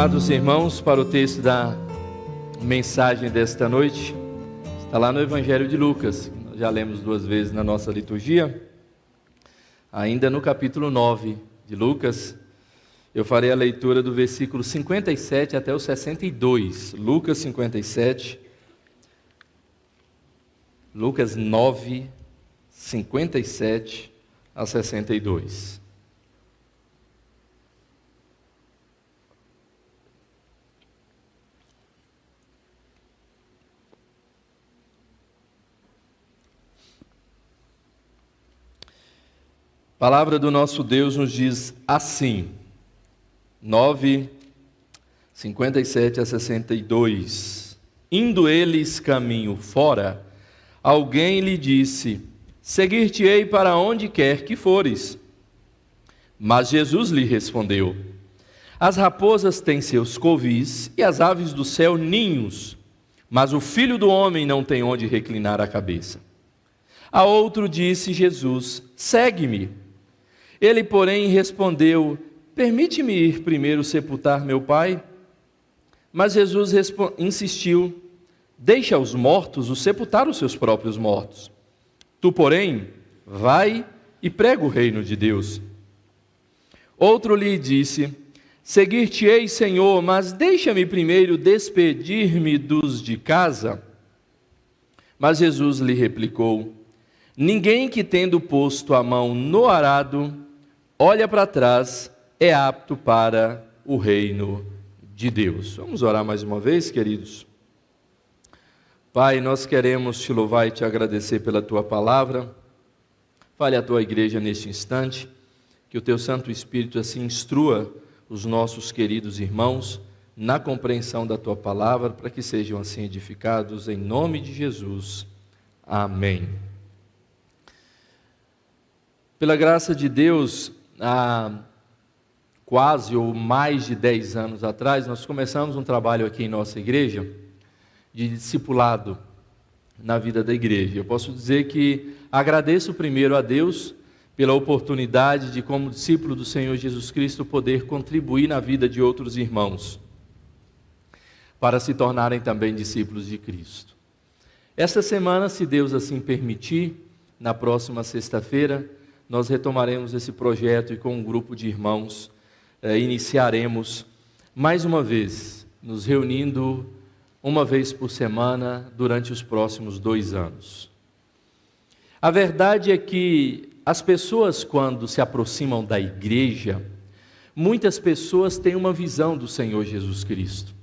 Amados irmãos, para o texto da mensagem desta noite, está lá no Evangelho de Lucas, que nós já lemos 2 vezes na nossa liturgia, ainda no capítulo 9 de Lucas. Eu farei a leitura do versículo 57 até o 62, Lucas 57, Lucas 9, 57 a 62. A palavra do nosso Deus nos diz assim, 9, 57 a 62. Indo eles caminho fora, alguém lhe disse: seguir-te-ei para onde quer que fores. Mas Jesus lhe respondeu: as raposas têm seus covis e as aves do céu ninhos, mas o Filho do homem não tem onde reclinar a cabeça. A outro disse Jesus: segue-me. Ele, porém, respondeu: permite-me ir primeiro sepultar meu pai? Mas Jesus insistiu: deixa os mortos os sepultar os seus próprios mortos. Tu, porém, vai e prega o reino de Deus. Outro lhe disse: seguir-te-ei, Senhor, mas deixa-me primeiro despedir-me dos de casa. Mas Jesus lhe replicou: ninguém que, tendo posto a mão no arado, olha para trás, é apto para o reino de Deus. Vamos orar mais uma vez, queridos? Pai, nós queremos te louvar e te agradecer pela tua palavra. Fale à tua igreja neste instante, que o teu Santo Espírito assim instrua os nossos queridos irmãos na compreensão da tua palavra, para que sejam assim edificados em nome de Jesus. Amém. Pela graça de Deus, há quase ou mais de 10 anos atrás, nós começamos um trabalho aqui em nossa igreja de discipulado na vida da igreja. Eu posso dizer que agradeço primeiro a Deus pela oportunidade de, como discípulo do Senhor Jesus Cristo, poder contribuir na vida de outros irmãos, para se tornarem também discípulos de Cristo. Esta semana, se Deus assim permitir, na próxima sexta-feira, nós retomaremos esse projeto e com um grupo de irmãos iniciaremos mais uma vez, nos reunindo uma vez por semana durante os próximos 2 anos. A verdade é que as pessoas, quando se aproximam da igreja, muitas pessoas têm uma visão do Senhor Jesus Cristo.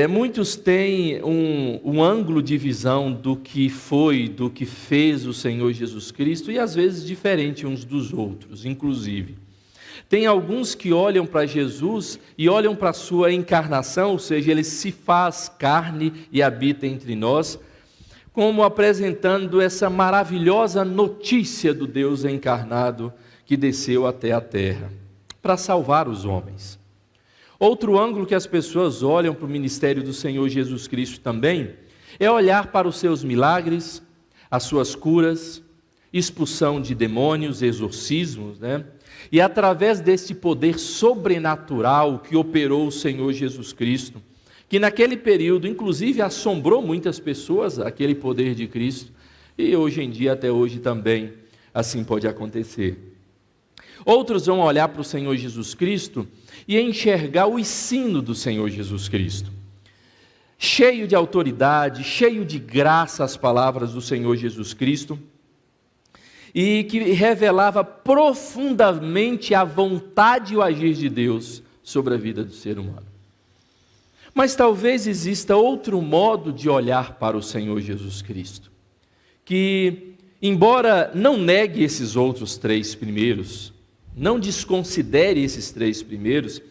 Muitos têm um ângulo de visão do que foi, do que fez o Senhor Jesus Cristo, e às vezes diferente uns dos outros, inclusive. Tem alguns que olham para Jesus e olham para a sua encarnação, ou seja, ele se faz carne e habita entre nós, como apresentando essa maravilhosa notícia do Deus encarnado que desceu até a terra para salvar os homens. Outro ângulo que as pessoas olham para o ministério do Senhor Jesus Cristo também é olhar para os seus milagres, as suas curas, expulsão de demônios, exorcismos, E através desse poder sobrenatural que operou o Senhor Jesus Cristo, que naquele período, inclusive, assombrou muitas pessoas, aquele poder de Cristo, e hoje em dia, até hoje também, assim pode acontecer. Outros vão olhar para o Senhor Jesus Cristo e enxergar o ensino do Senhor Jesus Cristo. Cheio de autoridade, cheio de graça as palavras do Senhor Jesus Cristo, e que revelava profundamente a vontade e o agir de Deus sobre a vida do ser humano. Mas talvez exista outro modo de olhar para o Senhor Jesus Cristo, que, embora não negue esses outros 3 primeiros, não desconsidere esses 3 primeiros,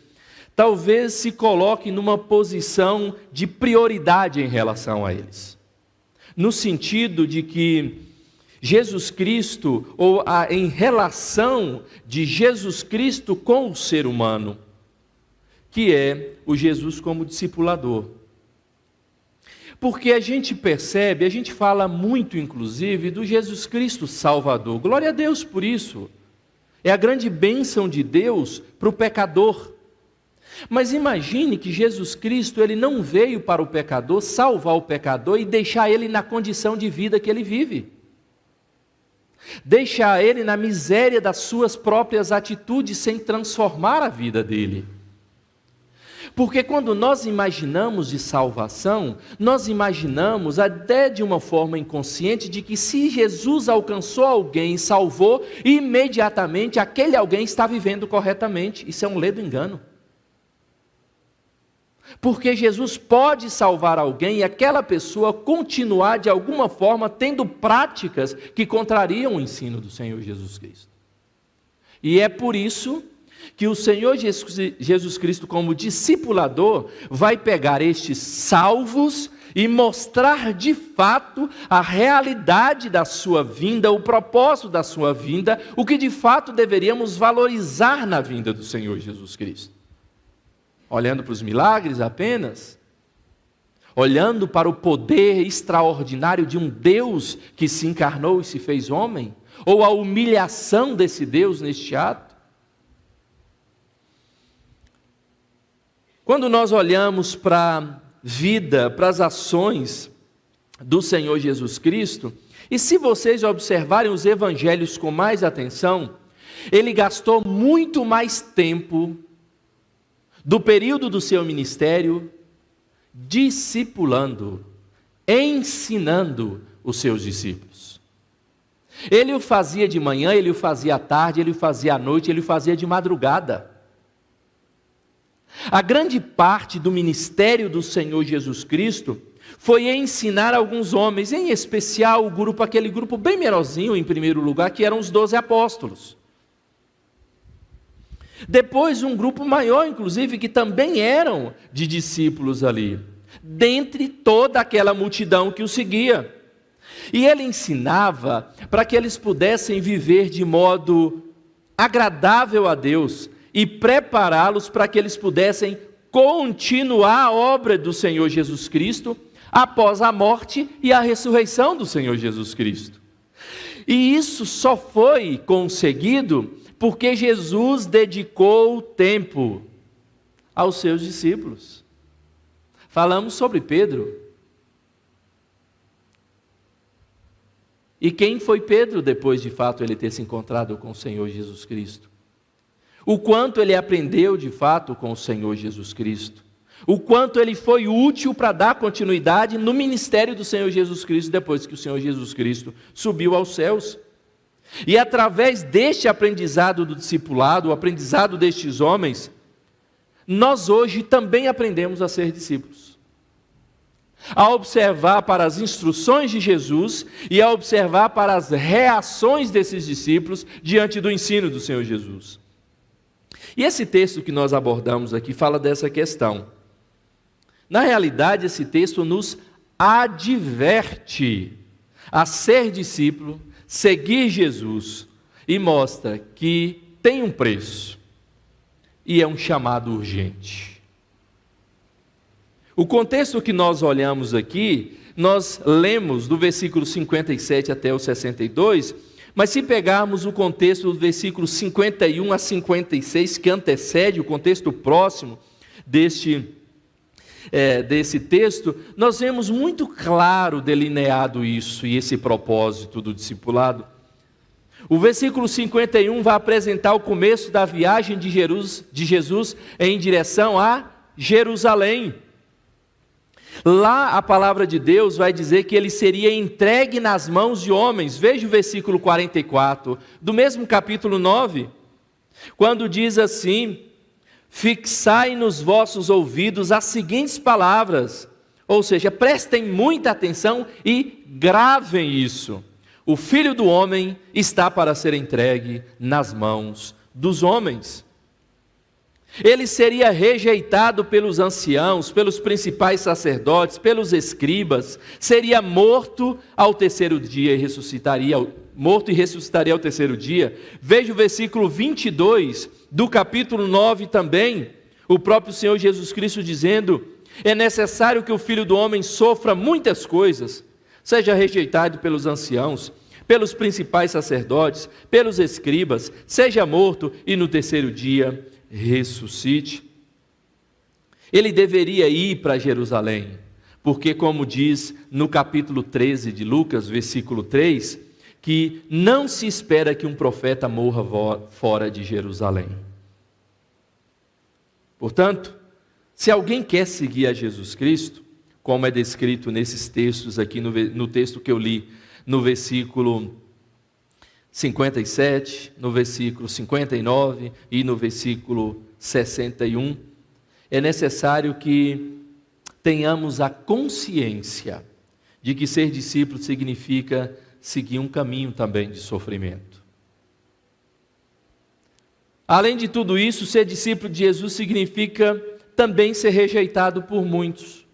talvez se coloque numa posição de prioridade em relação a eles. No sentido de que Jesus Cristo, ou em relação de Jesus Cristo com o ser humano, que é o Jesus como discipulador. Porque a gente percebe, a gente fala muito inclusive do Jesus Cristo Salvador. Glória a Deus por isso. É a grande bênção de Deus para o pecador. Mas imagine que Jesus Cristo, ele não veio para o pecador salvar o pecador e deixar ele na condição de vida que ele vive. Deixar ele na miséria das suas próprias atitudes sem transformar a vida dele. Porque quando nós imaginamos de salvação, nós imaginamos até de uma forma inconsciente de que se Jesus alcançou alguém e salvou, imediatamente aquele alguém está vivendo corretamente. Isso é um ledo engano. Porque Jesus pode salvar alguém e aquela pessoa continuar de alguma forma tendo práticas que contrariam o ensino do Senhor Jesus Cristo. E é por isso que o Senhor Jesus Cristo, como discipulador, vai pegar estes salvos e mostrar de fato a realidade da sua vinda, o propósito da sua vinda, o que de fato deveríamos valorizar na vinda do Senhor Jesus Cristo. Olhando para os milagres apenas, olhando para o poder extraordinário de um Deus que se encarnou e se fez homem, ou a humilhação desse Deus neste ato. Quando nós olhamos para a vida, para as ações do Senhor Jesus Cristo, e se vocês observarem os evangelhos com mais atenção, ele gastou muito mais tempo do período do seu ministério, discipulando, ensinando os seus discípulos. Ele o fazia de manhã, ele o fazia à tarde, ele o fazia à noite, ele o fazia de madrugada. A grande parte do ministério do Senhor Jesus Cristo foi ensinar alguns homens, em especial aquele grupo bem menorzinho em primeiro lugar, que eram os 12 apóstolos. Depois um grupo maior, inclusive, que também eram de discípulos ali, dentre toda aquela multidão que o seguia. E ele ensinava para que eles pudessem viver de modo agradável a Deus e prepará-los para que eles pudessem continuar a obra do Senhor Jesus Cristo após a morte e a ressurreição do Senhor Jesus Cristo. E isso só foi conseguido porque Jesus dedicou tempo aos seus discípulos. Falamos sobre Pedro. E quem foi Pedro depois de fato ele ter se encontrado com o Senhor Jesus Cristo? O quanto ele aprendeu de fato com o Senhor Jesus Cristo? O quanto ele foi útil para dar continuidade no ministério do Senhor Jesus Cristo depois que o Senhor Jesus Cristo subiu aos céus? E através deste aprendizado do discipulado, o aprendizado destes homens, nós hoje também aprendemos a ser discípulos. A observar para as instruções de Jesus e a observar para as reações desses discípulos diante do ensino do Senhor Jesus. E esse texto que nós abordamos aqui fala dessa questão. Na realidade, esse texto nos adverte a ser discípulo, seguir Jesus, e mostra que tem um preço, e é um chamado urgente. O contexto que nós olhamos aqui, nós lemos do versículo 57 até o 62, mas se pegarmos o contexto do versículo 51 a 56, que antecede o contexto próximo desse texto, nós vemos muito claro delineado isso e esse propósito do discipulado. O versículo 51 vai apresentar o começo da viagem de Jesus em direção a Jerusalém. Lá a palavra de Deus vai dizer que ele seria entregue nas mãos de homens. Veja o versículo 44, do mesmo capítulo 9, quando diz assim: fixai nos vossos ouvidos as seguintes palavras, ou seja, prestem muita atenção e gravem isso. O Filho do Homem está para ser entregue nas mãos dos homens. Ele seria rejeitado pelos anciãos, pelos principais sacerdotes, pelos escribas, seria morto ao terceiro dia e ressuscitaria ao terceiro dia. Veja o versículo 22 do capítulo 9 também, o próprio Senhor Jesus Cristo dizendo: é necessário que o Filho do Homem sofra muitas coisas, seja rejeitado pelos anciãos, pelos principais sacerdotes, pelos escribas, seja morto e no terceiro dia ressuscite. Ele deveria ir para Jerusalém, porque como diz no capítulo 13 de Lucas, versículo 3, que não se espera que um profeta morra fora de Jerusalém. Portanto, se alguém quer seguir a Jesus Cristo, como é descrito nesses textos aqui, no texto que eu li, no versículo 57, no versículo 59 e no versículo 61, é necessário que tenhamos a consciência de que ser discípulo significa seguir um caminho também de sofrimento. Além de tudo isso, ser discípulo de Jesus significa também ser rejeitado por muitos.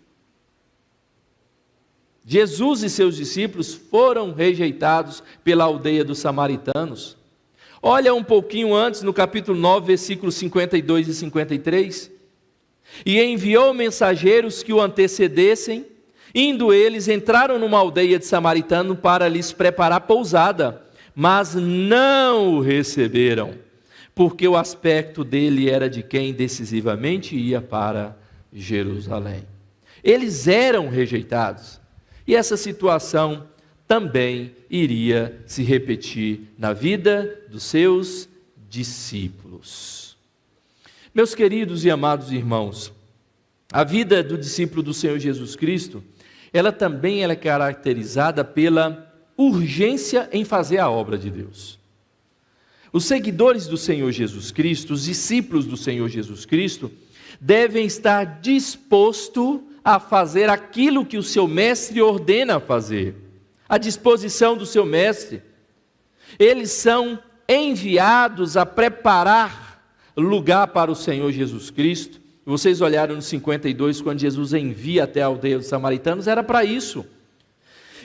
Jesus e seus discípulos foram rejeitados pela aldeia dos samaritanos. Olha um pouquinho antes, no capítulo 9, versículos 52 e 53. E enviou mensageiros que o antecedessem, indo eles, entraram numa aldeia de samaritano para lhes preparar pousada, mas não o receberam, porque o aspecto dele era de quem decisivamente ia para Jerusalém. Eles eram rejeitados, e essa situação também iria se repetir na vida dos seus discípulos. Meus queridos e amados irmãos, a vida do discípulo do Senhor Jesus Cristo, ela também é caracterizada pela urgência em fazer a obra de Deus. Os seguidores do Senhor Jesus Cristo, os discípulos do Senhor Jesus Cristo, devem estar dispostos a fazer aquilo que o seu mestre ordena fazer, à disposição do seu mestre. Eles são enviados a preparar lugar para o Senhor Jesus Cristo. Vocês olharam no 52, quando Jesus envia até a aldeia dos samaritanos, era para isso.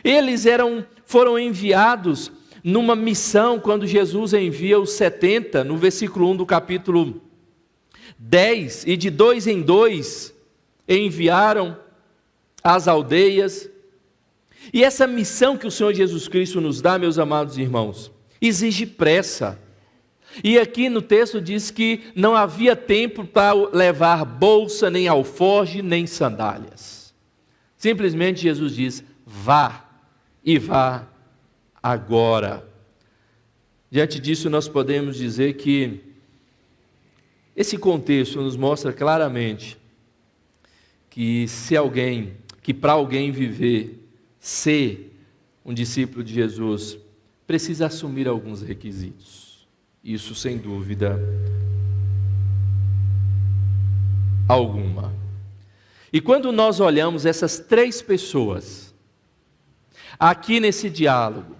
Eles foram enviados numa missão, quando Jesus envia os 70, no versículo 1 do capítulo 10, e de 2 em 2, enviaram às aldeias. E essa missão que o Senhor Jesus Cristo nos dá, meus amados irmãos, exige pressa. E aqui no texto diz que não havia tempo para levar bolsa, nem alforge, nem sandálias. Simplesmente Jesus diz: vá, e vá agora. Diante disso, nós podemos dizer que esse contexto nos mostra claramente que para alguém viver, ser um discípulo de Jesus, precisa assumir alguns requisitos. Isso sem dúvida alguma. E quando nós olhamos essas três pessoas, aqui nesse diálogo,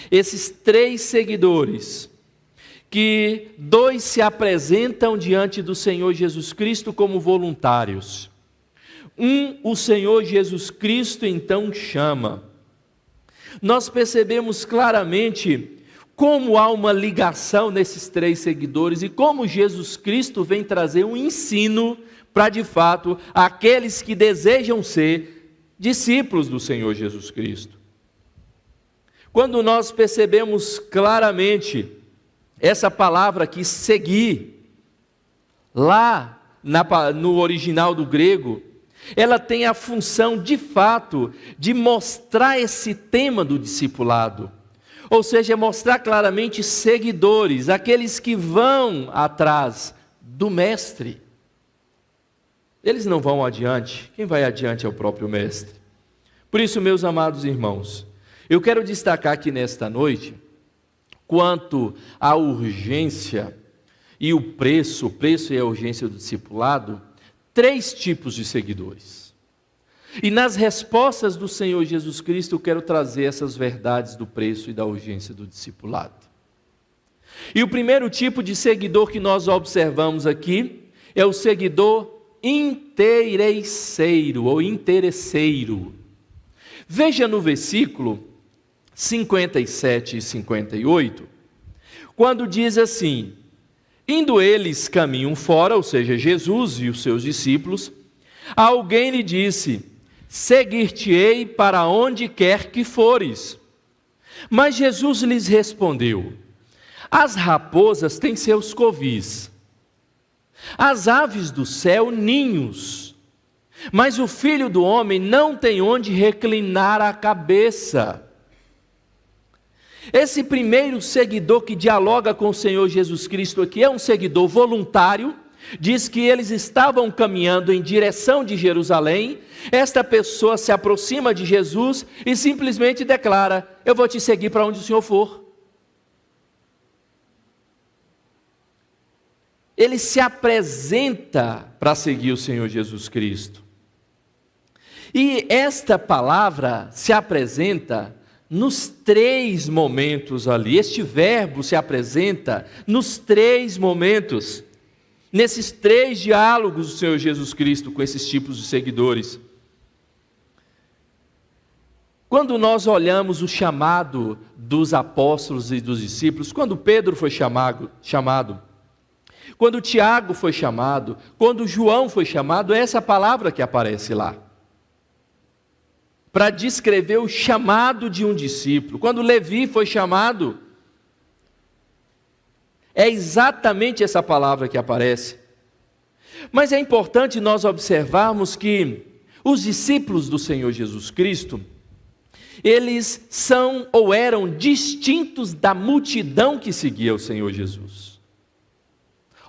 esses três seguidores, que 2 se apresentam diante do Senhor Jesus Cristo como voluntários. O Senhor Jesus Cristo então chama. Nós percebemos claramente como há uma ligação nesses três seguidores e como Jesus Cristo vem trazer um ensino para, de fato, aqueles que desejam ser discípulos do Senhor Jesus Cristo. Quando nós percebemos claramente essa palavra aqui, seguir, lá no original do grego, ela tem a função, de fato, de mostrar esse tema do discipulado. Ou seja, mostrar claramente seguidores, aqueles que vão atrás do mestre. Eles não vão adiante, quem vai adiante é o próprio mestre. Por isso, meus amados irmãos, eu quero destacar aqui nesta noite, quanto à urgência e o preço e a urgência do discipulado, 3 tipos de seguidores. E nas respostas do Senhor Jesus Cristo, eu quero trazer essas verdades do preço e da urgência do discipulado. E o primeiro tipo de seguidor que nós observamos aqui é o seguidor interesseiro ou interesseiro. Veja no versículo 57 e 58, quando diz assim: indo eles caminham fora, ou seja, Jesus e os seus discípulos, alguém lhe disse: seguir-te-ei para onde quer que fores. Mas Jesus lhes respondeu: as raposas têm seus covis, As aves do céu, ninhos, mas o Filho do Homem não tem onde reclinar a cabeça. Esse primeiro seguidor que dialoga com o Senhor Jesus Cristo aqui é um seguidor voluntário. Diz que eles estavam caminhando em direção de Jerusalém. Esta pessoa se aproxima de Jesus e simplesmente declara: eu vou te seguir para onde o Senhor for. Ele se apresenta para seguir o Senhor Jesus Cristo. E esta palavra se apresenta nos 3 momentos ali. Este verbo se apresenta nos 3 momentos. Nesses 3 diálogos do Senhor Jesus Cristo com esses tipos de seguidores. Quando nós olhamos o chamado dos apóstolos e dos discípulos, quando Pedro foi chamado, quando Tiago foi chamado, quando João foi chamado, é essa palavra que aparece lá, para descrever o chamado de um discípulo. Quando Levi foi chamado, é exatamente essa palavra que aparece. Mas é importante nós observarmos que os discípulos do Senhor Jesus Cristo, eles são ou eram distintos da multidão que seguia o Senhor Jesus.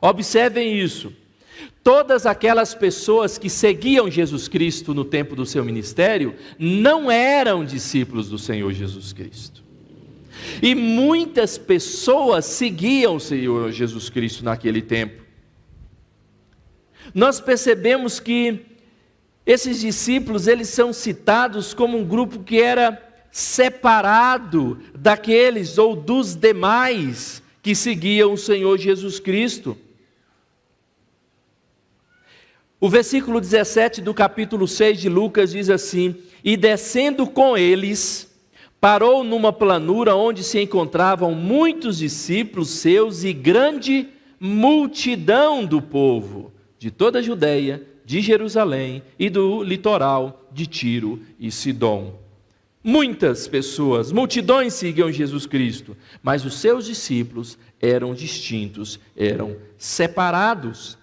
Observem isso. Todas aquelas pessoas que seguiam Jesus Cristo no tempo do seu ministério, não eram discípulos do Senhor Jesus Cristo. E muitas pessoas seguiam o Senhor Jesus Cristo naquele tempo. Nós percebemos que esses discípulos, eles são citados como um grupo que era separado daqueles ou dos demais que seguiam o Senhor Jesus Cristo. O versículo 17 do capítulo 6 de Lucas diz assim: e descendo com eles, parou numa planura onde se encontravam muitos discípulos seus e grande multidão do povo, de toda a Judeia, de Jerusalém e do litoral de Tiro e Sidom. Muitas pessoas, multidões seguiam Jesus Cristo, mas os seus discípulos eram distintos, eram separados.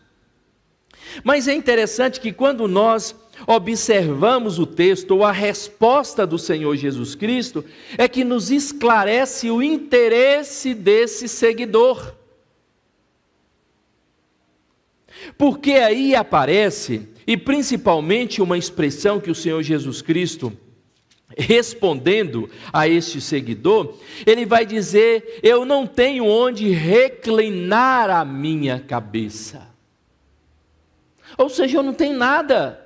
Mas é interessante que quando nós observamos o texto ou a resposta do Senhor Jesus Cristo, é que nos esclarece o interesse desse seguidor. Porque aí aparece, e principalmente uma expressão que o Senhor Jesus Cristo, respondendo a este seguidor, ele vai dizer: eu não tenho onde reclinar a minha cabeça. Ou seja, eu não tenho nada.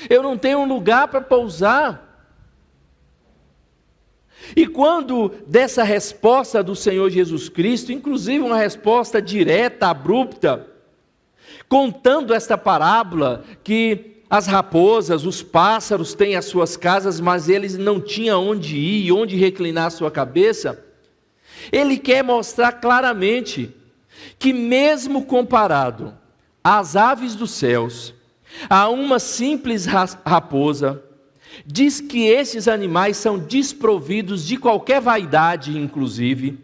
Eu não tenho um lugar para pousar. E quando dessa resposta do Senhor Jesus Cristo, inclusive uma resposta direta, abrupta, contando esta parábola que as raposas, os pássaros têm as suas casas, mas eles não tinham onde ir, onde reclinar a sua cabeça, ele quer mostrar claramente que mesmo comparado às aves dos céus, a uma simples raposa, diz que esses animais são desprovidos de qualquer vaidade, inclusive.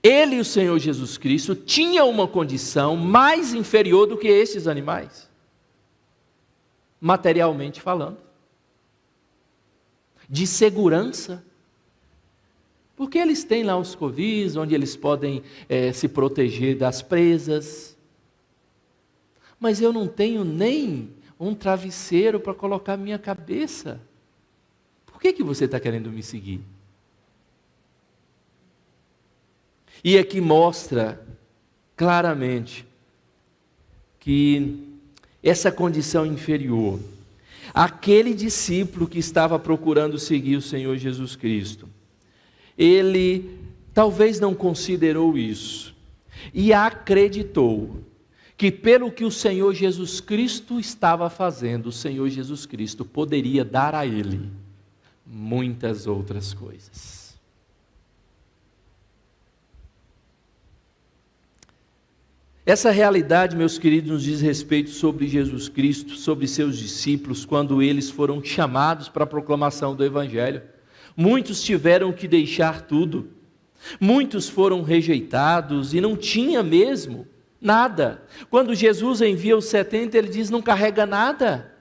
Ele, o Senhor Jesus Cristo, tinha uma condição mais inferior do que esses animais, materialmente falando, de segurança, porque eles têm lá os covis, onde eles podem se proteger das presas. Mas eu não tenho nem um travesseiro para colocar minha cabeça. Por que você está querendo me seguir? E aqui mostra claramente que essa condição inferior, aquele discípulo que estava procurando seguir o Senhor Jesus Cristo, ele talvez não considerou isso e acreditou que pelo que o Senhor Jesus Cristo estava fazendo, o Senhor Jesus Cristo poderia dar a ele muitas outras coisas. Essa realidade, meus queridos, nos diz respeito sobre Jesus Cristo, sobre seus discípulos, quando eles foram chamados para a proclamação do Evangelho. Muitos tiveram que deixar tudo, muitos foram rejeitados e não tinha mesmo Nada. Quando Jesus envia os 70, ele diz: não carrega nada.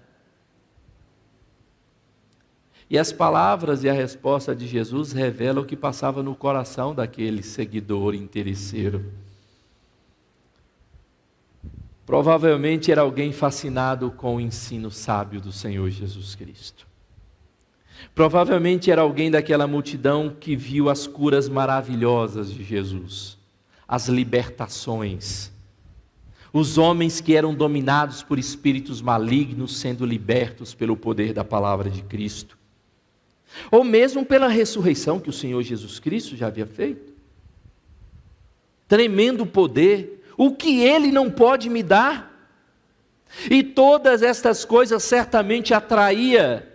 E as palavras e a resposta de Jesus revelam o que passava no coração daquele seguidor interesseiro. Provavelmente era alguém fascinado com o ensino sábio do Senhor Jesus Cristo. Provavelmente era alguém daquela multidão que viu as curas maravilhosas de Jesus, as libertações, os homens que eram dominados por espíritos malignos sendo libertos pelo poder da palavra de Cristo, ou mesmo pela ressurreição que o Senhor Jesus Cristo já havia feito. Tremendo poder, o que Ele não pode me dar? E todas estas coisas certamente atraía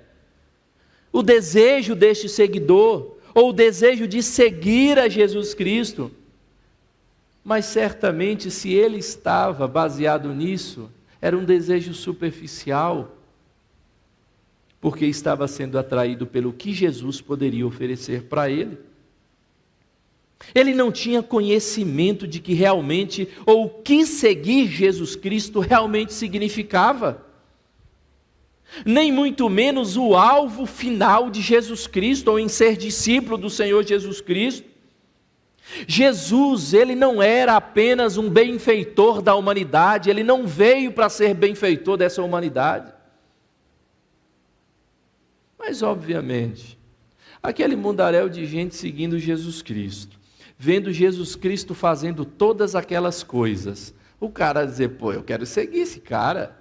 o desejo deste seguidor, ou o desejo de seguir a Jesus Cristo. Mas certamente, se ele estava baseado nisso, era um desejo superficial, porque estava sendo atraído pelo que Jesus poderia oferecer para ele. Ele não tinha conhecimento de que realmente, ou o que seguir Jesus Cristo realmente significava. Nem muito menos o alvo final de Jesus Cristo, ou em ser discípulo do Senhor Jesus Cristo. Jesus, ele não era apenas um benfeitor da humanidade, ele não veio para ser benfeitor dessa humanidade. Mas, obviamente, aquele mundaréu de gente seguindo Jesus Cristo, vendo Jesus Cristo fazendo todas aquelas coisas, o cara dizer: pô, eu quero seguir esse cara.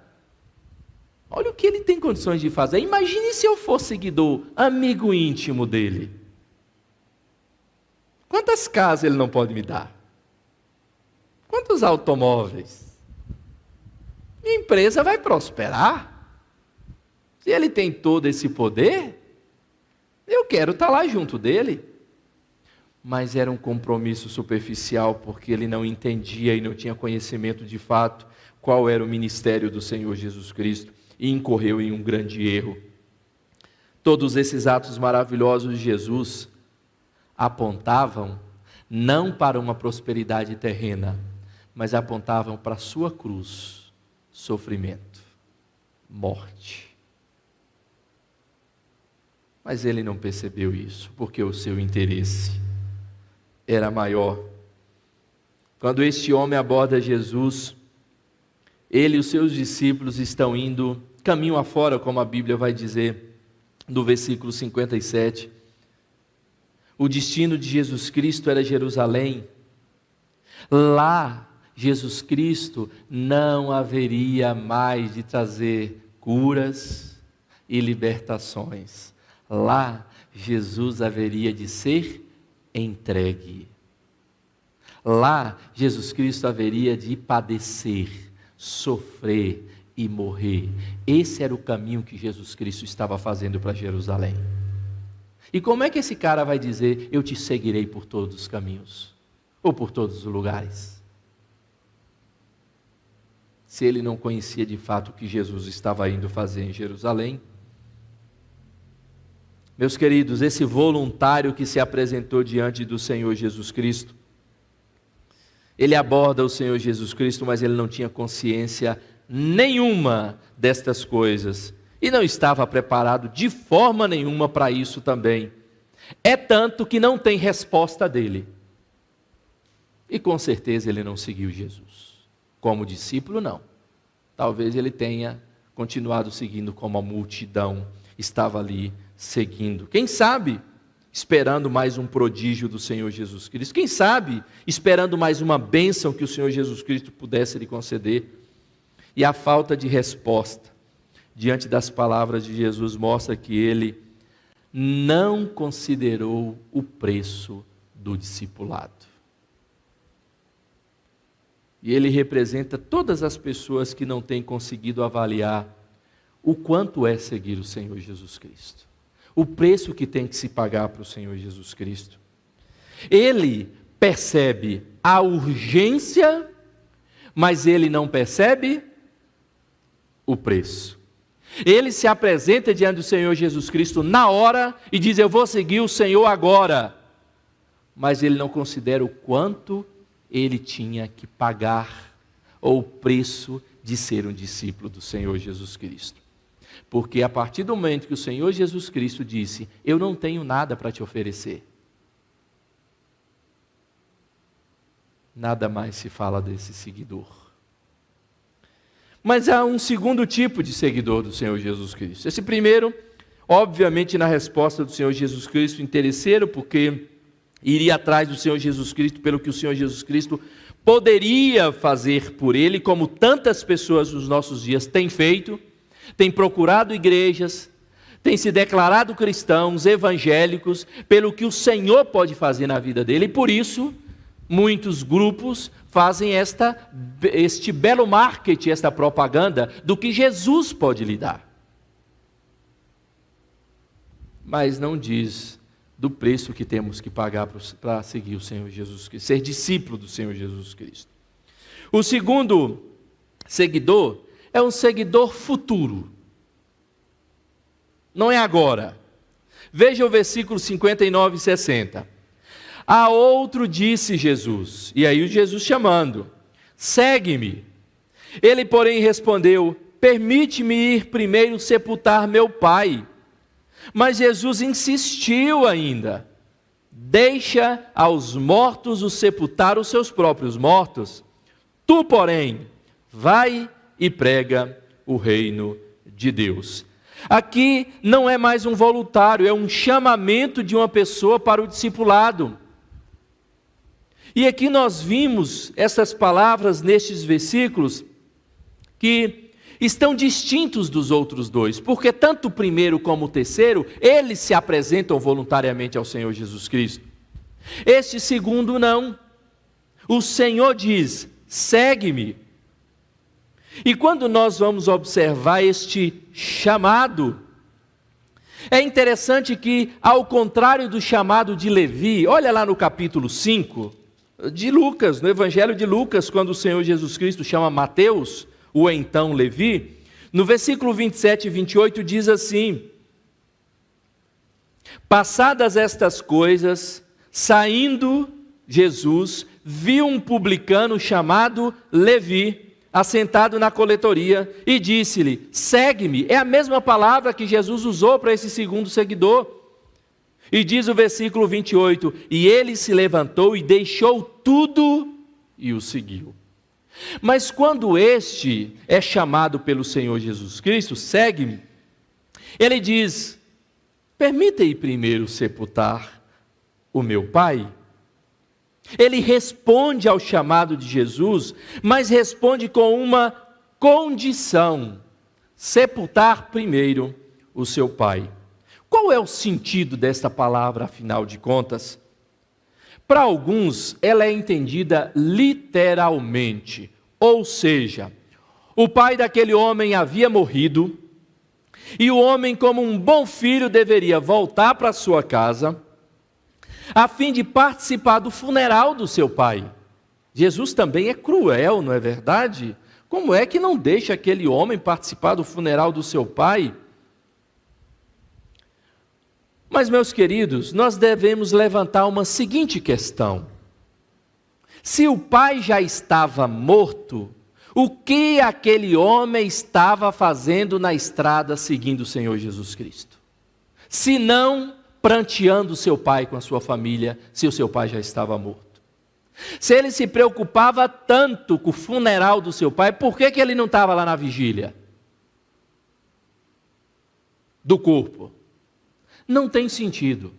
Olha o que ele tem condições de fazer. Imagine se eu fosse seguidor, amigo íntimo dele. Quantas casas ele não pode me dar? Quantos automóveis? Minha empresa vai prosperar. Se ele tem todo esse poder, eu quero estar lá junto dele. Mas era um compromisso superficial, porque ele não entendia e não tinha conhecimento de fato qual era o ministério do Senhor Jesus Cristo, e incorreu em um grande erro. Todos esses atos maravilhosos de Jesus apontavam não para uma prosperidade terrena, mas apontavam para a sua cruz, sofrimento, morte. Mas ele não percebeu isso, porque o seu interesse era maior. Quando este homem aborda Jesus, ele e os seus discípulos estão indo caminho afora, como a Bíblia vai dizer no versículo 57. O destino de Jesus Cristo era Jerusalém. Lá, Jesus Cristo não haveria mais de trazer curas e libertações. Lá, Jesus haveria de ser entregue. Lá, Jesus Cristo haveria de padecer, sofrer e morrer. Esse era o caminho que Jesus Cristo estava fazendo para Jerusalém. E como é que esse cara vai dizer: eu te seguirei por todos os caminhos, ou por todos os lugares? Se ele não conhecia de fato o que Jesus estava indo fazer em Jerusalém. Meus queridos, esse voluntário que se apresentou diante do Senhor Jesus Cristo, ele aborda o Senhor Jesus Cristo, mas ele não tinha consciência nenhuma destas coisas, e não estava preparado de forma nenhuma para isso também. É tanto que não tem resposta dele. E com certeza ele não seguiu Jesus. Como discípulo, não. Talvez ele tenha continuado seguindo como a multidão estava ali seguindo. Quem sabe esperando mais um prodígio do Senhor Jesus Cristo. Quem sabe esperando mais uma bênção que o Senhor Jesus Cristo pudesse lhe conceder. E a falta de resposta diante das palavras de Jesus mostra que ele não considerou o preço do discipulado. E ele representa todas as pessoas que não têm conseguido avaliar o quanto é seguir o Senhor Jesus Cristo. O preço que tem que se pagar para o Senhor Jesus Cristo. Ele percebe a urgência, mas ele não percebe o preço. Ele se apresenta diante do Senhor Jesus Cristo na hora e diz: eu vou seguir o Senhor agora. Mas ele não considera o quanto ele tinha que pagar ou o preço de ser um discípulo do Senhor Jesus Cristo. Porque a partir do momento que o Senhor Jesus Cristo disse: eu não tenho nada para te oferecer, nada mais se fala desse seguidor. Mas há um segundo tipo de seguidor do Senhor Jesus Cristo. Esse primeiro, obviamente, na resposta do Senhor Jesus Cristo, interesseiro, porque iria atrás do Senhor Jesus Cristo pelo que o Senhor Jesus Cristo poderia fazer por ele, como tantas pessoas nos nossos dias têm feito, têm procurado igrejas, têm se declarado cristãos, evangélicos, pelo que o Senhor pode fazer na vida dele, e por isso muitos grupos fazem este belo marketing, esta propaganda do que Jesus pode lhe dar. Mas não diz do preço que temos que pagar para seguir o Senhor Jesus Cristo, ser discípulo do Senhor Jesus Cristo. O segundo seguidor é um seguidor futuro. Não é agora. Veja o versículo 59 e 60. A outro disse Jesus, e aí o Jesus chamando: segue-me. Ele, porém, respondeu: permite-me ir primeiro sepultar meu pai. Mas Jesus insistiu ainda: deixa aos mortos os sepultar os seus próprios mortos. Tu, porém, vai e prega o reino de Deus. Aqui não é mais um voluntário, é um chamamento de uma pessoa para o discipulado. E aqui nós vimos essas palavras nestes versículos que estão distintos dos outros dois, porque tanto o primeiro como o terceiro, eles se apresentam voluntariamente ao Senhor Jesus Cristo. Este segundo não. O Senhor diz: segue-me. E quando nós vamos observar este chamado, é interessante que, ao contrário do chamado de Levi, olha lá no capítulo 5 de Lucas, no Evangelho de Lucas, quando o Senhor Jesus Cristo chama Mateus, o então Levi, no versículo 27 e 28 diz assim: passadas estas coisas, saindo Jesus, viu um publicano chamado Levi, assentado na coletoria, e disse-lhe: segue-me. É a mesma palavra que Jesus usou para esse segundo seguidor. E diz o versículo 28, e ele se levantou e deixou tudo e o seguiu. Mas quando este é chamado pelo Senhor Jesus Cristo: segue-me, ele diz: permita-me primeiro sepultar o meu pai. Ele responde ao chamado de Jesus, mas responde com uma condição: sepultar primeiro o seu pai. Qual é o sentido desta palavra, afinal de contas? Para alguns, ela é entendida literalmente, ou seja, o pai daquele homem havia morrido, e o homem, como um bom filho, deveria voltar para sua casa, a fim de participar do funeral do seu pai. Jesus também é cruel, não é verdade? Como é que não deixa aquele homem participar do funeral do seu pai? Mas, meus queridos, nós devemos levantar uma seguinte questão: se o pai já estava morto, o que aquele homem estava fazendo na estrada seguindo o Senhor Jesus Cristo? Se não pranteando seu pai com a sua família, se o seu pai já estava morto. Se ele se preocupava tanto com o funeral do seu pai, por que ele não estava lá na vigília do corpo? Não tem sentido.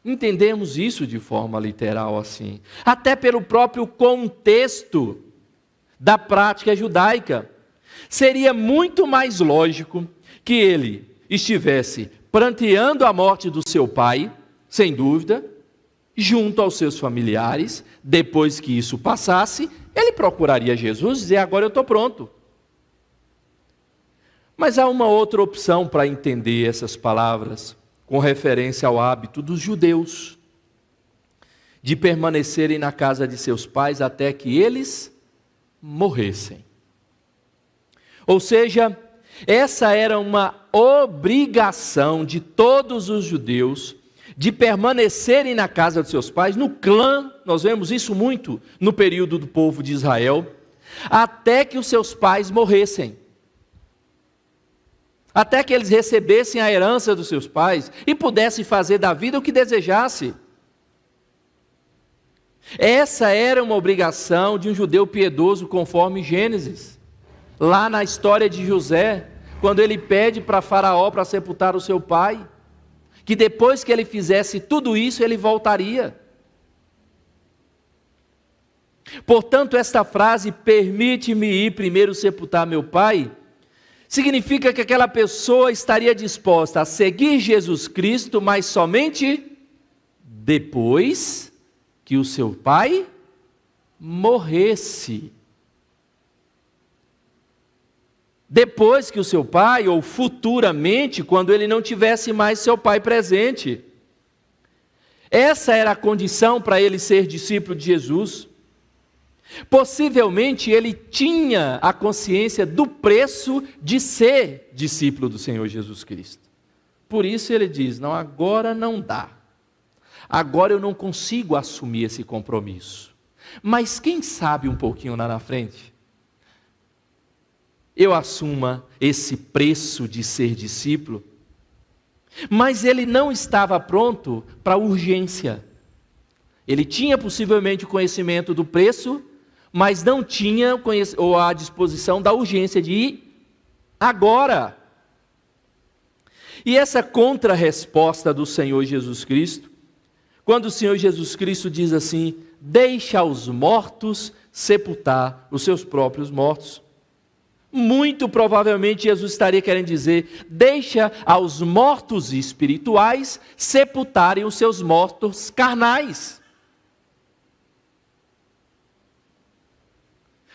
Entendemos isso de forma literal assim, até pelo próprio contexto da prática judaica. Seria muito mais lógico que ele estivesse pranteando a morte do seu pai, sem dúvida, junto aos seus familiares. Depois que isso passasse, ele procuraria Jesus e dizer: agora eu estou pronto. Mas há uma outra opção para entender essas palavras, com referência ao hábito dos judeus de permanecerem na casa de seus pais até que eles morressem. Ou seja, essa era uma obrigação de todos os judeus de permanecerem na casa de seus pais, no clã. Nós vemos isso muito no período do povo de Israel. até que os seus pais morressem. Até que eles recebessem a herança dos seus pais e pudessem fazer da vida o que desejasse. Essa era uma obrigação de um judeu piedoso conforme Gênesis. Lá na história de José, quando ele pede para Faraó para sepultar o seu pai, que depois que ele fizesse tudo isso, ele voltaria. Portanto, esta frase, permite-me ir primeiro sepultar meu pai, significa que aquela pessoa estaria disposta a seguir Jesus Cristo, mas somente depois que o seu pai morresse. Depois que o seu pai, ou futuramente, quando ele não tivesse mais seu pai presente. Essa era a condição para ele ser discípulo de Jesus. Possivelmente ele tinha a consciência do preço de ser discípulo do Senhor Jesus Cristo. Por isso ele diz, não, agora não dá. Agora eu não consigo assumir esse compromisso. Mas quem sabe um pouquinho lá na frente, eu assuma esse preço de ser discípulo. Mas ele não estava pronto para a urgência. Ele tinha possivelmente o conhecimento do preço, mas não tinha a disposição da urgência de ir agora. E essa contra-resposta do Senhor Jesus Cristo, quando o Senhor Jesus Cristo diz assim, deixa os mortos sepultar os seus próprios mortos. Muito provavelmente Jesus estaria querendo dizer, deixa aos mortos espirituais sepultarem os seus mortos carnais.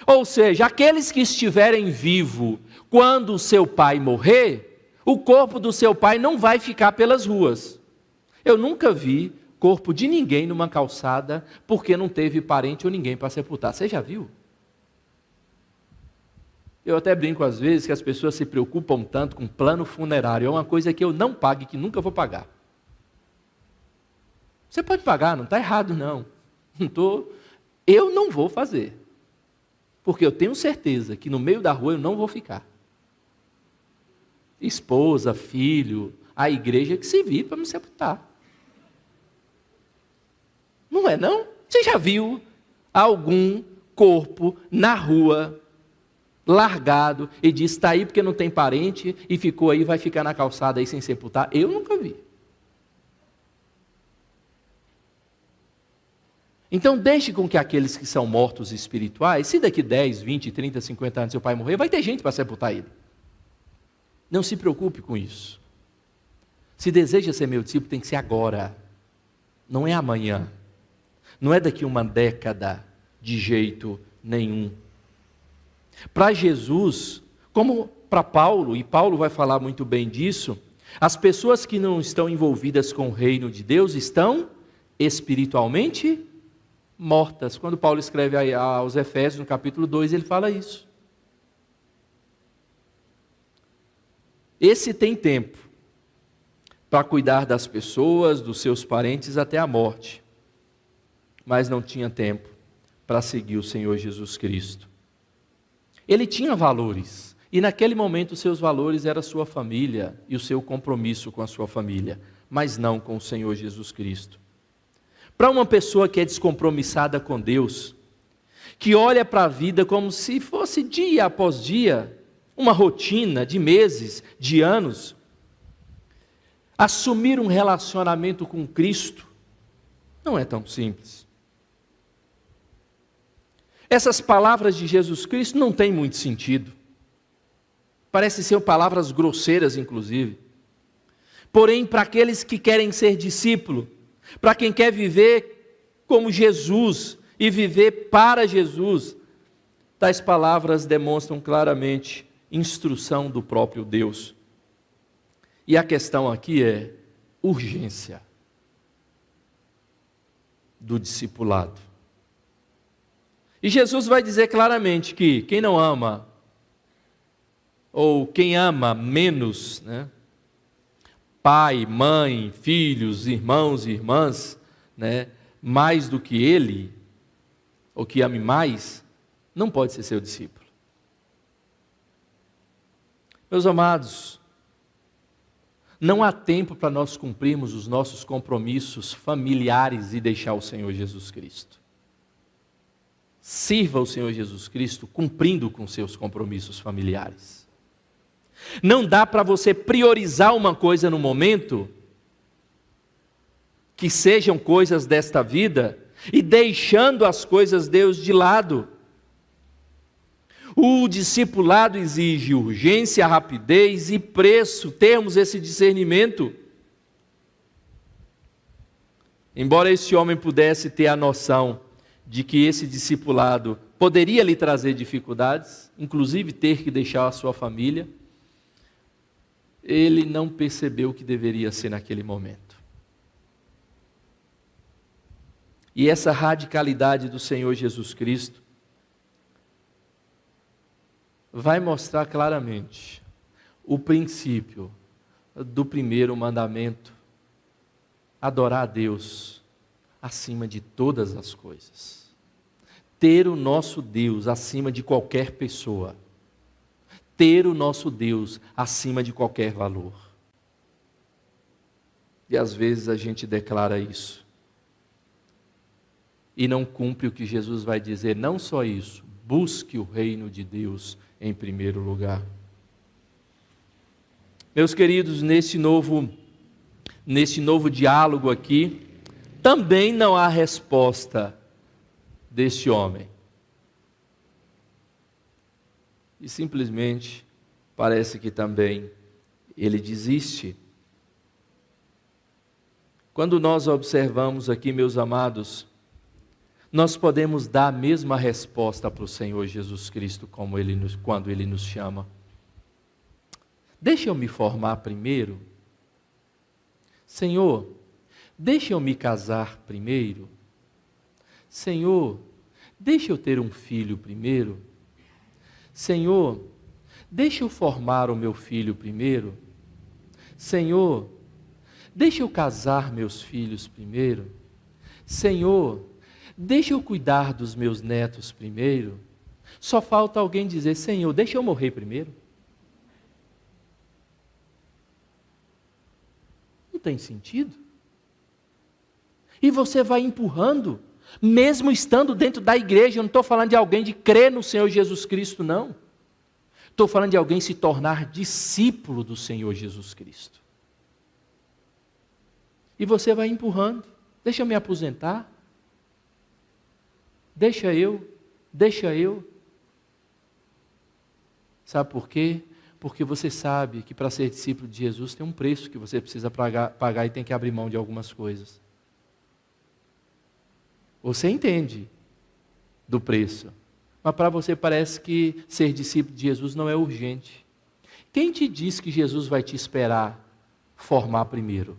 Ou seja, aqueles que estiverem vivos quando o seu pai morrer, o corpo do seu pai não vai ficar pelas ruas. Eu nunca vi corpo de ninguém numa calçada porque não teve parente ou ninguém para sepultar. Você já viu? Eu até brinco às vezes que as pessoas se preocupam tanto com plano funerário. É uma coisa que eu não pago e que nunca vou pagar. Você pode pagar, não está errado não. Eu não vou fazer. Porque eu tenho certeza que no meio da rua eu não vou ficar. Esposa, filho, a igreja que se vir para me sepultar. Não é não? Você já viu algum corpo na rua, largado, e diz, está aí porque não tem parente, e ficou aí, vai ficar na calçada aí sem sepultar? Eu nunca vi. Então deixe com que aqueles que são mortos espirituais, se daqui 10, 20, 30, 50 anos seu pai morrer, vai ter gente para sepultar ele. Não se preocupe com isso. Se deseja ser meu discípulo, tem que ser agora. Não é amanhã. Não é daqui uma década, de jeito nenhum. Para Jesus, como para Paulo, e Paulo vai falar muito bem disso, as pessoas que não estão envolvidas com o reino de Deus estão espiritualmente mortas. Quando Paulo escreve aos Efésios, no capítulo 2, ele fala isso. Esse tem tempo para cuidar das pessoas, dos seus parentes até a morte, mas não tinha tempo para seguir o Senhor Jesus Cristo. Ele tinha valores, e naquele momento os seus valores eram a sua família e o seu compromisso com a sua família, mas não com o Senhor Jesus Cristo. Para uma pessoa que é descompromissada com Deus, que olha para a vida como se fosse dia após dia, uma rotina de meses, de anos, assumir um relacionamento com Cristo não é tão simples. Essas palavras de Jesus Cristo não têm muito sentido. Parecem ser palavras grosseiras, inclusive. Porém, para aqueles que querem ser discípulo, para quem quer viver como Jesus e viver para Jesus, tais palavras demonstram claramente instrução do próprio Deus. E a questão aqui é urgência do discipulado. E Jesus vai dizer claramente que quem não ama, ou quem ama menos, pai, mãe, filhos, irmãos e irmãs, mais do que ele, ou que ame mais, não pode ser seu discípulo. Meus amados, não há tempo para nós cumprirmos os nossos compromissos familiares e deixar o Senhor Jesus Cristo. Sirva o Senhor Jesus Cristo cumprindo com seus compromissos familiares. Não dá para você priorizar uma coisa no momento, que sejam coisas desta vida, e deixando as coisas de Deus de lado. O discipulado exige urgência, rapidez e preço, termos esse discernimento. Embora esse homem pudesse ter a noção de que esse discipulado poderia lhe trazer dificuldades, inclusive ter que deixar a sua família, ele não percebeu o que deveria ser naquele momento. E essa radicalidade do Senhor Jesus Cristo vai mostrar claramente o princípio do primeiro mandamento: adorar a Deus acima de todas as coisas. Ter o nosso Deus acima de qualquer pessoa. Ter o nosso Deus acima de qualquer valor. E às vezes a gente declara isso e não cumpre o que Jesus vai dizer. Não só isso, busque o reino de Deus em primeiro lugar. Meus queridos, nesse novo diálogo aqui, também não há resposta deste homem. E simplesmente parece que também ele desiste. Quando nós observamos aqui, meus amados, nós podemos dar a mesma resposta para o Senhor Jesus Cristo quando Ele nos chama. Deixa eu me formar primeiro. Senhor, deixa eu me casar primeiro. Senhor, deixa eu ter um filho primeiro. Senhor, deixa eu formar o meu filho primeiro. Senhor, deixa eu casar meus filhos primeiro. Senhor, deixa eu cuidar dos meus netos primeiro. Só falta alguém dizer: Senhor, deixa eu morrer primeiro. Não tem sentido. E você vai empurrando, mesmo estando dentro da igreja. Eu não estou falando de alguém de crer no Senhor Jesus Cristo, não. Estou falando de alguém se tornar discípulo do Senhor Jesus Cristo. E você vai empurrando. Deixa eu me aposentar. Deixa eu. Sabe por quê? Porque você sabe que para ser discípulo de Jesus tem um preço que você precisa pagar e tem que abrir mão de algumas coisas. Você entende do preço, mas para você parece que ser discípulo de Jesus não é urgente. Quem te diz que Jesus vai te esperar formar primeiro?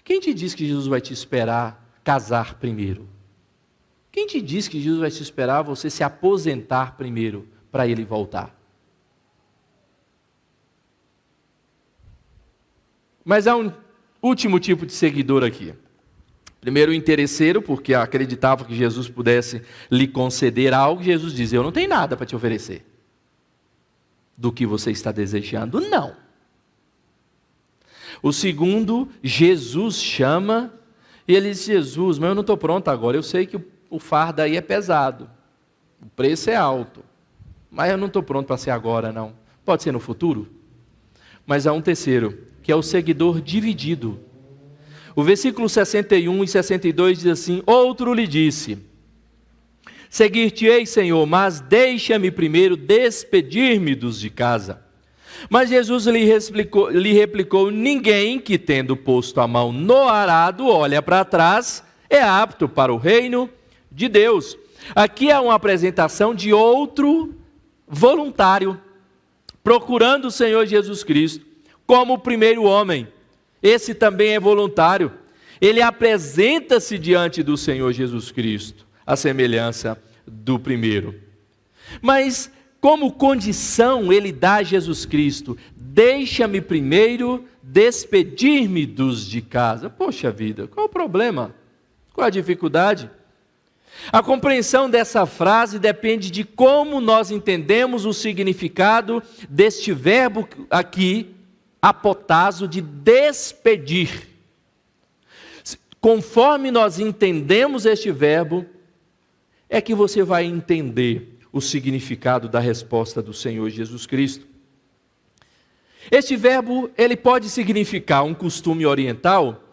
Quem te diz que Jesus vai te esperar casar primeiro? Quem te diz que Jesus vai te esperar você se aposentar primeiro para Ele voltar? Mas há um último tipo de seguidor aqui. Primeiro o interesseiro, porque acreditava que Jesus pudesse lhe conceder algo. Jesus diz: eu não tenho nada para te oferecer. Do que você está desejando, não. O segundo, Jesus chama, e ele diz: Jesus, mas eu não estou pronto agora, eu sei que o fardo aí é pesado, o preço é alto, mas eu não estou pronto para ser agora, não. Pode ser no futuro? Mas há um terceiro, que é o seguidor dividido. O versículo 61 e 62 diz assim: outro lhe disse: seguir-te-ei, Senhor, mas deixa-me primeiro despedir-me dos de casa. Mas Jesus lhe replicou: ninguém que, tendo posto a mão no arado, olha para trás, é apto para o reino de Deus. Aqui é uma apresentação de outro voluntário, procurando o Senhor Jesus Cristo, como o primeiro homem. Esse também é voluntário. Ele apresenta-se diante do Senhor Jesus Cristo, à semelhança do primeiro. Mas, como condição, ele dá a Jesus Cristo: deixa-me primeiro despedir-me dos de casa. Poxa vida, qual o problema? Qual a dificuldade? A compreensão dessa frase depende de como nós entendemos o significado deste verbo aqui, apotazo, de despedir. Conforme nós entendemos este verbo, é que você vai entender o significado da resposta do Senhor Jesus Cristo. Este verbo, ele pode significar um costume oriental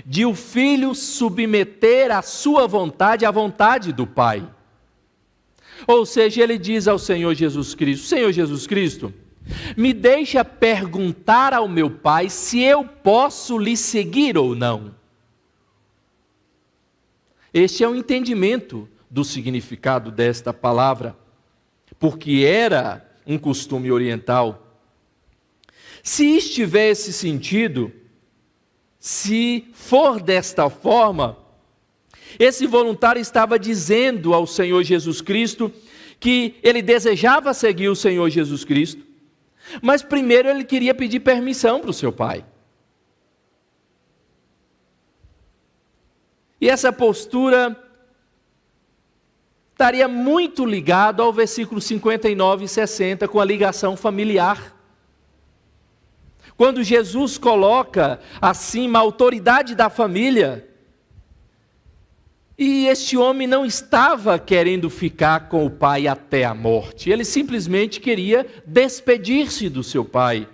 de o filho submeter a sua vontade à vontade do pai. Ou seja, ele diz ao Senhor Jesus Cristo: Senhor Jesus Cristo, me deixa perguntar ao meu pai se eu posso lhe seguir ou não. Este é o entendimento do significado desta palavra, porque era um costume oriental. Se estiver esse sentido, se for desta forma, esse voluntário estava dizendo ao Senhor Jesus Cristo que ele desejava seguir o Senhor Jesus Cristo, mas primeiro ele queria pedir permissão para o seu pai. E essa postura estaria muito ligada ao versículo 59 e 60, com a ligação familiar. Quando Jesus coloca acima a autoridade da família, e este homem não estava querendo ficar com o pai até a morte, ele simplesmente queria despedir-se do seu pai,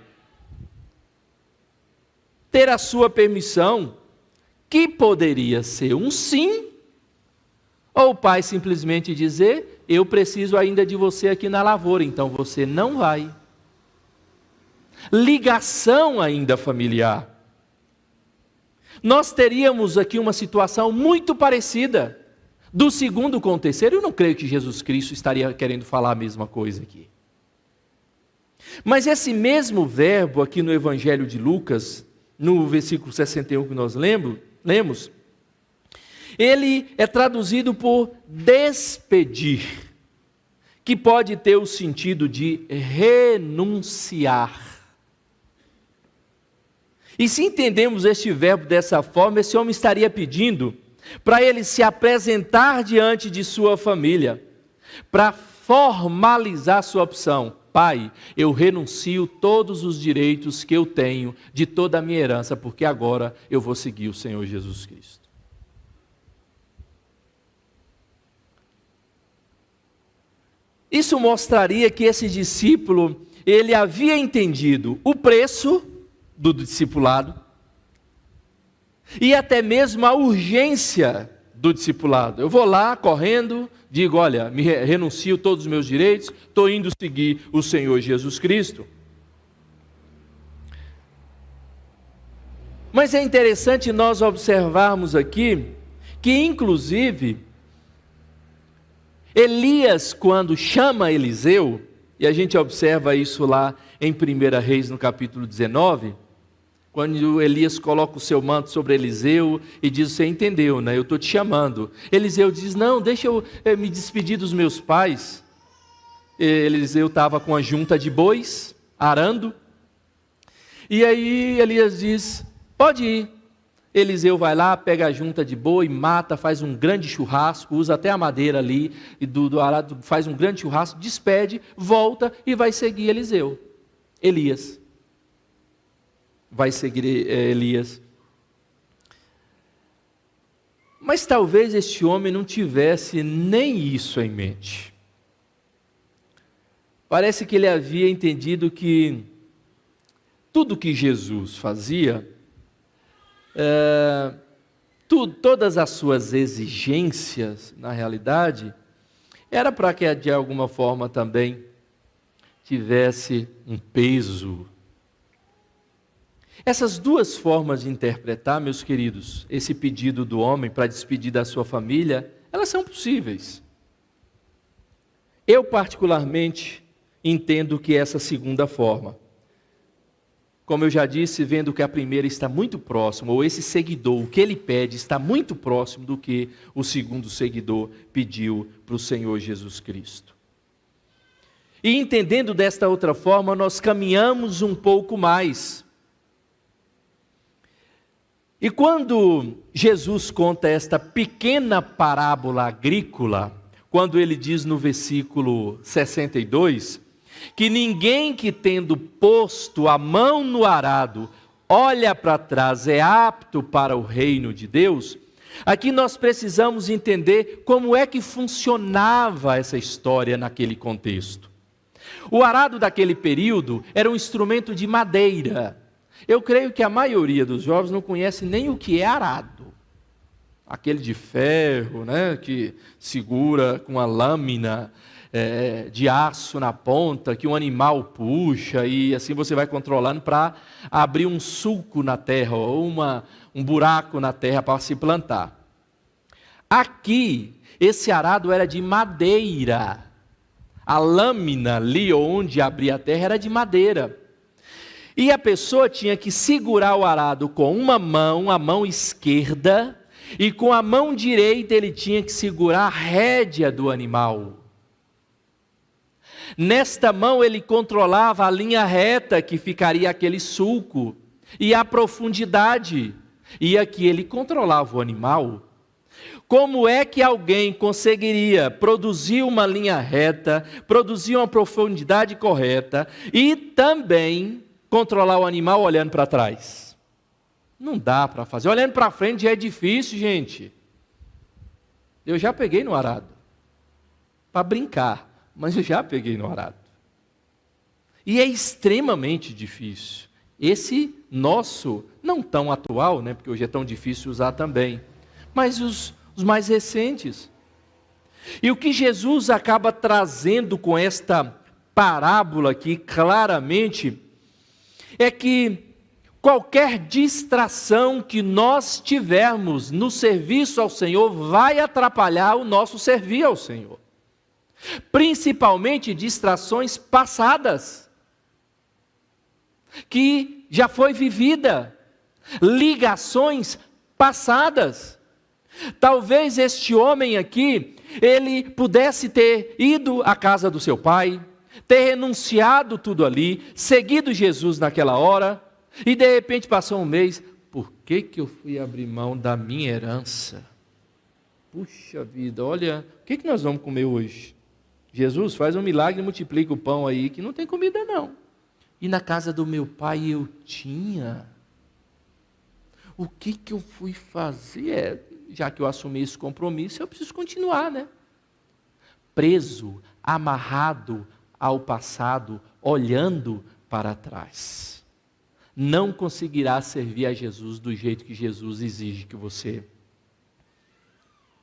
ter a sua permissão, que poderia ser um sim, ou o pai simplesmente dizer: eu preciso ainda de você aqui na lavoura, então você não vai. Ligação ainda familiar. Nós teríamos aqui uma situação muito parecida. Do segundo com o terceiro, eu não creio que Jesus Cristo estaria querendo falar a mesma coisa aqui. Mas esse mesmo verbo aqui no Evangelho de Lucas, no versículo 61 que nós lemos, ele é traduzido por despedir, que pode ter o sentido de renunciar. E se entendemos este verbo dessa forma, esse homem estaria pedindo para ele se apresentar diante de sua família, para formalizar sua opção. Pai, eu renuncio todos os direitos que eu tenho de toda a minha herança, porque agora eu vou seguir o Senhor Jesus Cristo. Isso mostraria que esse discípulo, ele havia entendido o preço do discipulado e até mesmo a urgência do discipulado. Eu vou lá correndo, digo: olha, renuncio todos os meus direitos, estou indo seguir o Senhor Jesus Cristo. Mas é interessante nós observarmos aqui que, inclusive, Elias, quando chama Eliseu, e a gente observa isso lá em 1 Reis, no capítulo 19, quando Elias coloca o seu manto sobre Eliseu e diz: você entendeu, né? Eu estou te chamando. Eliseu diz: não, deixa eu me despedir dos meus pais. Eliseu estava com a junta de bois, arando, e aí Elias diz: pode ir. Eliseu vai lá, pega a junta de boi, mata, faz um grande churrasco, usa até a madeira ali do arado, faz um grande churrasco, despede, volta e vai seguir Elias. Vai seguir Elias. Mas talvez este homem não tivesse nem isso em mente. Parece que ele havia entendido que tudo que Jesus fazia, todas as suas exigências, na realidade, era para que de alguma forma também tivesse um peso. Essas duas formas de interpretar, meus queridos, esse pedido do homem para despedir da sua família, elas são possíveis. Eu particularmente entendo que essa segunda forma, como eu já disse, vendo que a primeira está muito próxima, ou esse seguidor, o que ele pede, está muito próximo do que o segundo seguidor pediu para o Senhor Jesus Cristo. E entendendo desta outra forma, nós caminhamos um pouco mais. E quando Jesus conta esta pequena parábola agrícola, quando ele diz no versículo 62, que ninguém que tendo posto a mão no arado, olha para trás, é apto para o reino de Deus, aqui nós precisamos entender como é que funcionava essa história naquele contexto. O arado daquele período era um instrumento de madeira. Eu creio que a maioria dos jovens não conhece nem o que é arado. Aquele de ferro, né, que segura com a lâmina de aço na ponta, que um animal puxa, e assim você vai controlando para abrir um sulco na terra, ou um buraco na terra para se plantar. Aqui, esse arado era de madeira. A lâmina ali onde abria a terra era de madeira. E a pessoa tinha que segurar o arado com uma mão, a mão esquerda, e com a mão direita ele tinha que segurar a rédea do animal. Nesta mão ele controlava a linha reta que ficaria aquele sulco, e a profundidade, e aqui ele controlava o animal. Como é que alguém conseguiria produzir uma linha reta, produzir uma profundidade correta e também controlar o animal olhando para trás? Não dá para fazer. Olhando para frente já é difícil, gente. Eu já peguei no arado para brincar, mas eu já peguei no arado. E é extremamente difícil. Esse nosso, não tão atual, né, porque hoje é tão difícil usar também, mas os mais recentes. E o que Jesus acaba trazendo com esta parábola aqui, claramente, é que qualquer distração que nós tivermos no serviço ao Senhor vai atrapalhar o nosso servir ao Senhor. Principalmente distrações passadas, que já foi vivida, ligações passadas. Talvez este homem aqui, ele pudesse ter ido à casa do seu pai, ter renunciado tudo ali, seguido Jesus naquela hora, e de repente passou um mês, por que eu fui abrir mão da minha herança? Puxa vida, olha, o que nós vamos comer hoje? Jesus, faz um milagre e multiplica o pão aí, que não tem comida não. E na casa do meu pai eu tinha. O que eu fui fazer? Já que eu assumi esse compromisso, eu preciso continuar, né? Preso, amarrado ao passado, olhando para trás. Não conseguirá servir a Jesus do jeito que Jesus exige que você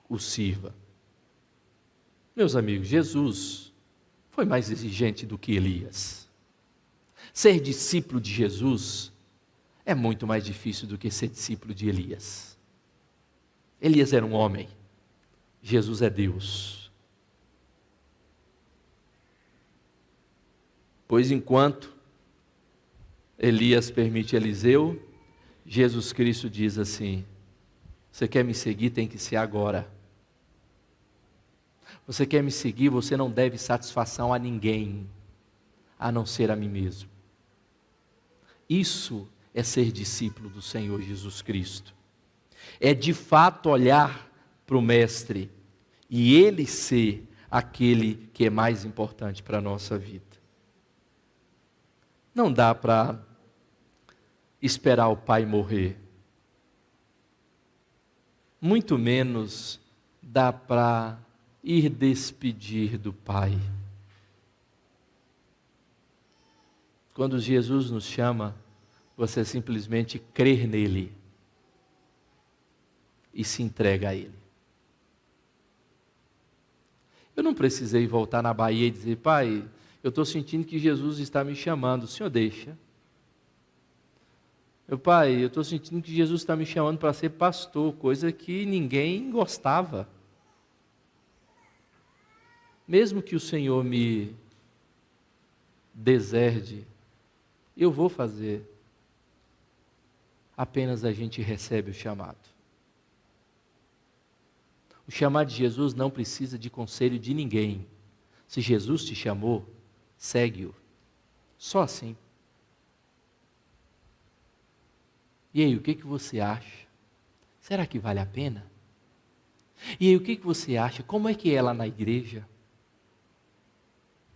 o sirva. Meus amigos, Jesus foi mais exigente do que Elias. Ser discípulo de Jesus é muito mais difícil do que ser discípulo de Elias. Elias era um homem, Jesus é Deus. Pois enquanto Elias permite Eliseu, Jesus Cristo diz assim: você quer me seguir, tem que ser agora. Você quer me seguir, você não deve satisfação a ninguém, a não ser a mim mesmo. Isso é ser discípulo do Senhor Jesus Cristo. É de fato olhar para o Mestre e Ele ser aquele que é mais importante para a nossa vida. Não dá para esperar o pai morrer. Muito menos dá para ir despedir do pai. Quando Jesus nos chama, você simplesmente crer nele e se entrega a ele. Eu não precisei voltar na Bahia e dizer: pai, eu estou sentindo que Jesus está me chamando, o senhor deixa. Meu pai, eu estou sentindo que Jesus está me chamando para ser pastor, coisa que ninguém gostava. Mesmo que o Senhor me deserde, eu vou fazer. Apenas a gente recebe o chamado. O chamado de Jesus não precisa de conselho de ninguém. Se Jesus te chamou, segue-o. Só assim. E aí, o que você acha? Será que vale a pena? E aí, o que você acha? Como é que é lá na igreja?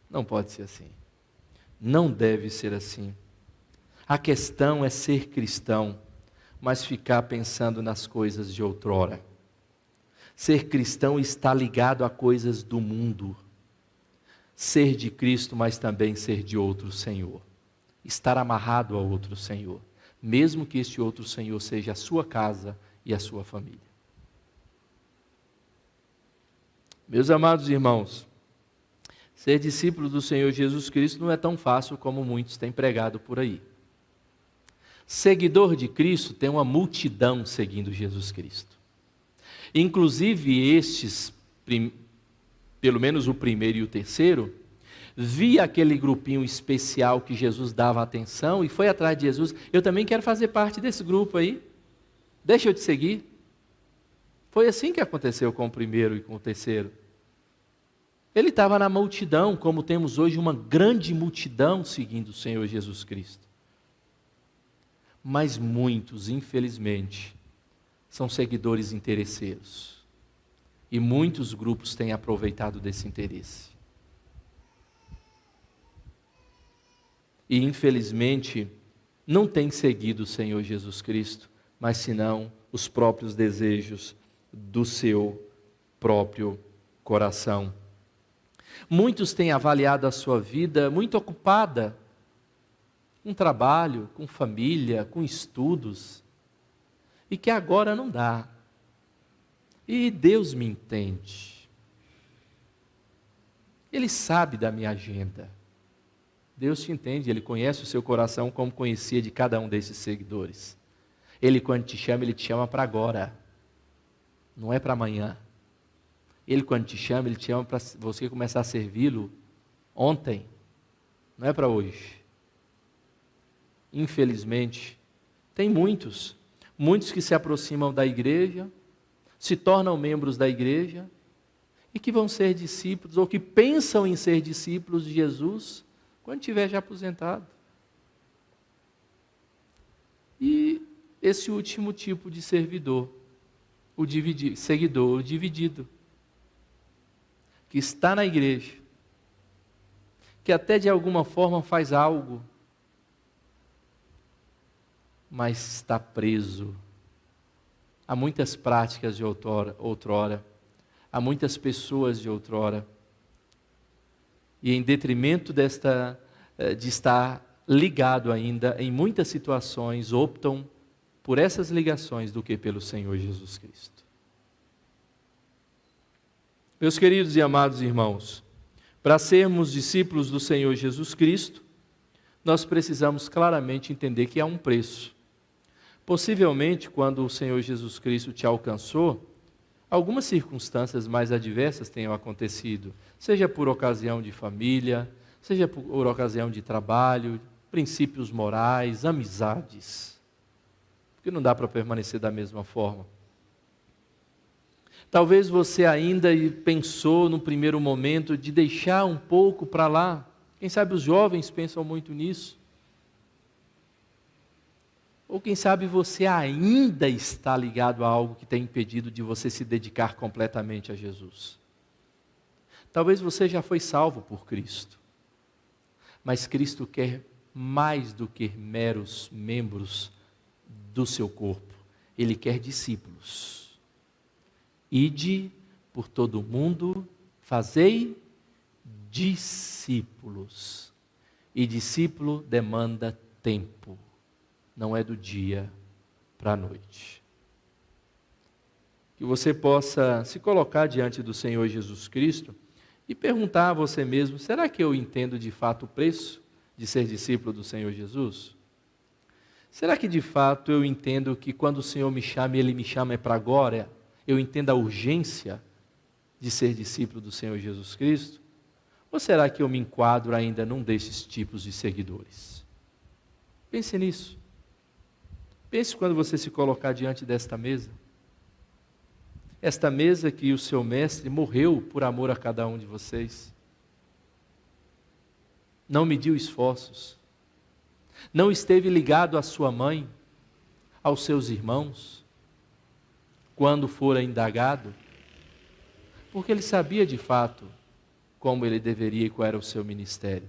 Não pode ser assim. Não deve ser assim. A questão é ser cristão, mas ficar pensando nas coisas de outrora. Ser cristão está ligado a coisas do mundo. Ser de Cristo, mas também ser de outro Senhor. Estar amarrado a outro Senhor, mesmo que este outro Senhor seja a sua casa e a sua família. Meus amados irmãos, ser discípulo do Senhor Jesus Cristo não é tão fácil como muitos têm pregado por aí. Seguidor de Cristo tem uma multidão seguindo Jesus Cristo. Inclusive estes, pelo menos o primeiro e o terceiro, via aquele grupinho especial que Jesus dava atenção e foi atrás de Jesus. Eu também quero fazer parte desse grupo aí. Deixa eu te seguir. Foi assim que aconteceu com o primeiro e com o terceiro. Ele estava na multidão, como temos hoje uma grande multidão seguindo o Senhor Jesus Cristo. Mas muitos, infelizmente, são seguidores interesseiros. E muitos grupos têm aproveitado desse interesse. E infelizmente, não têm seguido o Senhor Jesus Cristo, mas senão os próprios desejos do seu próprio coração. Muitos têm avaliado a sua vida muito ocupada, com trabalho, com família, com estudos, e que agora não dá. E Deus me entende. Ele sabe da minha agenda. Deus te entende, Ele conhece o seu coração como conhecia de cada um desses seguidores. Ele, quando te chama para agora, não é para amanhã. Ele, quando te chama para você começar a servi-lo ontem, não é para hoje. Infelizmente, tem muitos que se aproximam da igreja, se tornam membros da igreja, e que vão ser discípulos, ou que pensam em ser discípulos de Jesus, quando estiver já aposentado. E esse último tipo de servidor, seguidor, o dividido, que está na igreja, que até de alguma forma faz algo, mas está preso a muitas práticas de outrora, a muitas pessoas de outrora, e em detrimento de estar ligado ainda, em muitas situações optam por essas ligações do que pelo Senhor Jesus Cristo. Meus queridos e amados irmãos, para sermos discípulos do Senhor Jesus Cristo, nós precisamos claramente entender que há um preço. Possivelmente, quando o Senhor Jesus Cristo te alcançou, algumas circunstâncias mais adversas tenham acontecido, seja por ocasião de família, seja por ocasião de trabalho, princípios morais, amizades, porque não dá para permanecer da mesma forma. Talvez você ainda pensou no primeiro momento de deixar um pouco para lá, quem sabe os jovens pensam muito nisso, ou quem sabe você ainda está ligado a algo que tem impedido de você se dedicar completamente a Jesus. Talvez você já foi salvo por Cristo, mas Cristo quer mais do que meros membros do seu corpo. Ele quer discípulos. Ide por todo o mundo, fazei discípulos. E discípulo demanda tempo. Não é do dia para a noite. Que você possa se colocar diante do Senhor Jesus Cristo e perguntar a você mesmo: será que eu entendo de fato o preço de ser discípulo do Senhor Jesus? Será que de fato eu entendo que quando o Senhor me chama, Ele me chama é para agora? Eu entendo a urgência de ser discípulo do Senhor Jesus Cristo? Ou será que eu me enquadro ainda num desses tipos de seguidores? Pense nisso. Pense quando você se colocar diante desta mesa. Esta mesa que o seu mestre morreu por amor a cada um de vocês. Não mediu esforços. Não esteve ligado à sua mãe, aos seus irmãos. quando fora indagado, porque ele sabia de fato como ele deveria e qual era o seu ministério.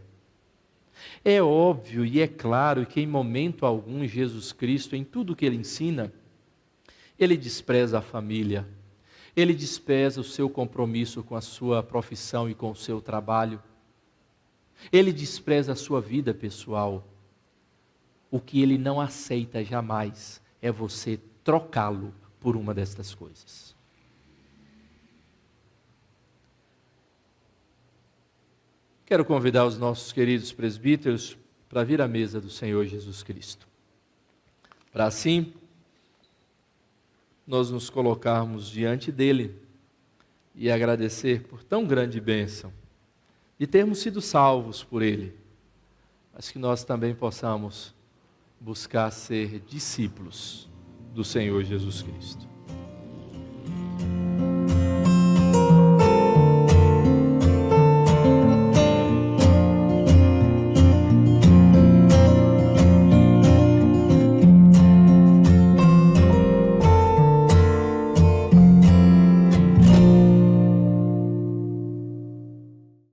É óbvio e é claro que em momento algum Jesus Cristo, em tudo que ele ensina, ele despreza a família, ele despreza o seu compromisso com a sua profissão e com o seu trabalho, ele despreza a sua vida pessoal. O que ele não aceita jamais é você trocá-lo por uma destas coisas. Quero convidar os nossos queridos presbíteros para vir à mesa do Senhor Jesus Cristo. Para assim, nós nos colocarmos diante dele e agradecer por tão grande bênção, de termos sido salvos por ele, mas que nós também possamos buscar ser discípulos do Senhor Jesus Cristo.